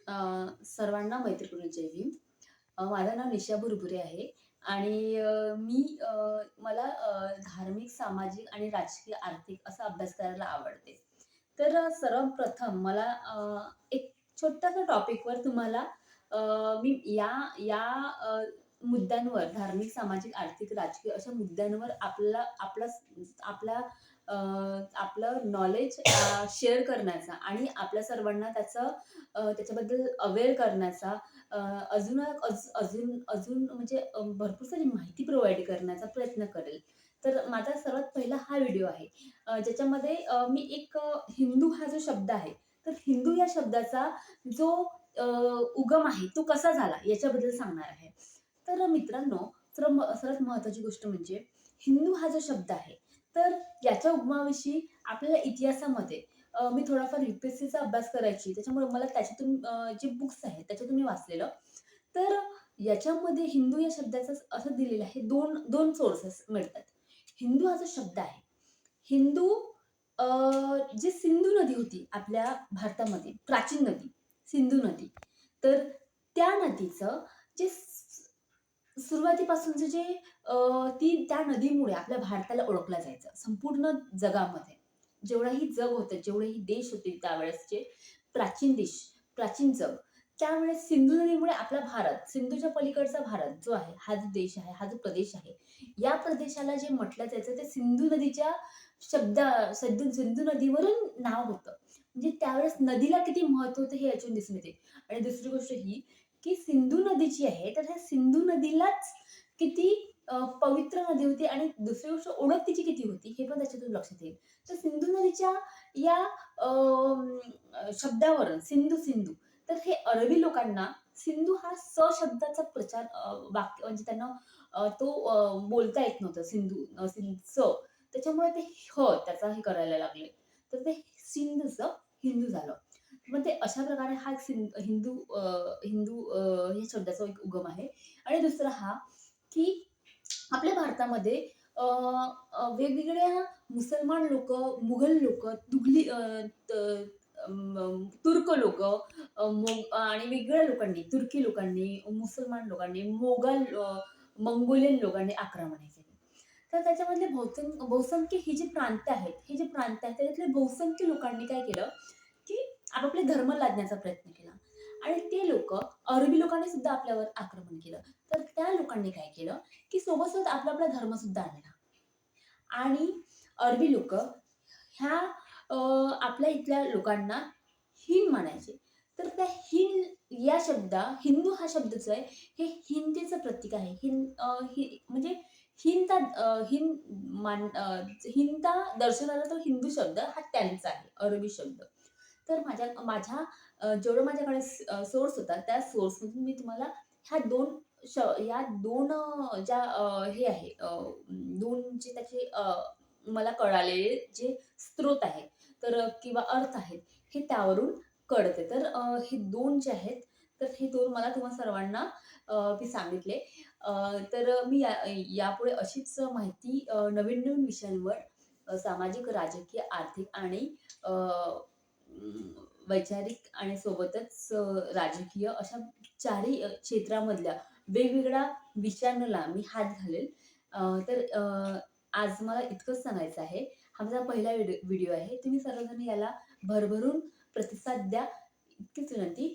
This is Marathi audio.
अ, सर्वांना मैत्रीपूर्ण जय भीम. माझं नाव निशा भुरभुरे आहे आणि मला धार्मिक, सामाजिक आणि राजकीय, आर्थिक असा अभ्यास करायला आवडते. तर सर्वप्रथम मला एक छोट्याशा टॉपिकवर तुम्हाला अ, मी या या अ, मुद्द्यांवर धार्मिक, सामाजिक, आर्थिक, राजकीय अशा मुद्द्यांवर आपला अ, आपलं नॉलेज शेअर करण्याचा आणि आपल्या सर्वांना त्याच्याबद्दल अवेअर करण्याचा अ, अजून म्हणजे भरपूर सारी माहिती प्रोव्हाईड करण्याचा प्रयत्न करेल. तर माझा सर्वात पहिला हा व्हिडिओ आहे. ज्याच्यामध्ये मी हिंदू हा जो शब्द आहे, तर हिंदू या शब्दाचा जो अ, उगम आहे, तो कसा झाला याच्याबद्दल सांगणार आहे. तर मित्रांनो, सर्वात महत्त्वाची गोष्ट म्हणजे हिंदू हा जो शब्द आहे, तर याच्या उगमाविषयी आपल्याला इतिहासामध्ये मी थोडाफार यू-पी-एस-सीचा अभ्यास करायची. त्याच्यामुळे मला त्याच्यातून जे बुक्स आहेत त्याच्यातून मी वाचलेलं. तर याच्यामध्ये हिंदू या शब्दाचं असं दिलेलं आहे 2 सोर्सेस मिळतात. हिंदू हा जो शब्द आहे, हिंदू अ, जी सिंधू नदी होती आपल्या भारतामध्ये, प्राचीन नदी, सिंधू नदी. तर त्या नदीचं जे सुरुवातीपासूनचं त्या नदीमुळे आपल्या भारताला ओळखलं जायचं. संपूर्ण जगामध्ये. जेवढाही जग होतं, जेवढेही देश होते त्यावेळेसचे प्राचीन देश, प्राचीन जग, त्यावेळेस सिंधू नदीमुळे आपला भारत, सिंधूच्या पलीकडचा भारत जो आहे, हा जो देश आहे, हा जो प्रदेश आहे, या प्रदेशाला जे म्हटलं जायचं ते सिंधू नदीच्या सिंधू नदीवरून नाव होतं. म्हणजे त्यावेळेस नदीला किती महत्त्व होतं हे याच्यावरून दिसून येते. आणि दुसरी गोष्ट ही, की सिंधू नदी जी आहे, तर त्या सिंधू नदीलाच किती पवित्र नदी होती आणि दुसरी गोष्ट ओळख तिची किती होती, हे पण त्याच्यातून लक्षात येईल. तर सिंधू नदीच्या या शब्दावरून सिंधू, तर हे अरबी लोकांना सिंधू हा शब्दाचा प्रचार वाक्य म्हणजे त्यांना बोलता येत नव्हतं स. त्याच्यामुळे ते त्याचा हे करायला लागले. तर ते सिंधचं हिंदू झालं. मग ते अशा प्रकारे हा एक या शब्दाचा एक उगम आहे. आणि दुसरा हा, की आपल्या भारतामध्ये अ, अ, वेगवेगळ्या मुसलमान लोकं, मुघल लोकं, तुर्क लोकं, आणि वेगवेगळ्या लोकांनी, तुर्की लोकांनी, मुसलमान लोकांनी, मंगोलियन लोकांनी आक्रमणे केली. तर त्याच्यामधले बहुसंख्य ही जी प्रांत आहेत, त्याच्यातले बहुसंख्य लोकांनी काय केलं, की आपापले धर्म लादण्याचा प्रयत्न केला. आणि ते लोकं, अरबी लोकांनी सुद्धा आपल्यावर आक्रमण केलं. तर त्या लोकांनी काय केलं, की सोबत-सोबत आपला धर्म सुद्धा आणला. आणि अरबी लोकं ह्या अ, आपल्या इथल्या लोकांना हीन मानायचे. तर त्या हिंदू हा शब्द जो आहे, हे हिंदेचं प्रतीक आहे. म्हणजे हिनता अ, हिन हिनता दर्शवणारा तो हिंदू शब्द हा त्यांचा आहे, अरबी शब्द. तर जेवढं माझ्याकडे सोर्स होता, त्या सोर्समधून मी तुम्हाला ह्या 2 या 2 ज्या हे आहे 2 जे त्याचे मला कळालेले जे स्रोत आहेत, किंवा अर्थ आहेत, हे त्यावरून कळते. तर हे 2 जे आहेत, तर हे 2 मला तुम्हा सर्वांना मी सांगितले. तर मी यापुढे अशीच माहिती नवीन-नवीन विषयांवर सामाजिक, राजकीय, आर्थिक आणि अ, वैचारिक आणि सोबतच राजकीय अशा चारही क्षेत्रामधल्या वेगवेगळ्या विषयांना मी हात घालेल. आज मला इतकंच सांगायचं आहे. हा माझा पहिला व्हिडिओ आहे. तुम्ही सर्वजण याला भरभरून प्रतिसाद द्या, इतकीच विनंती.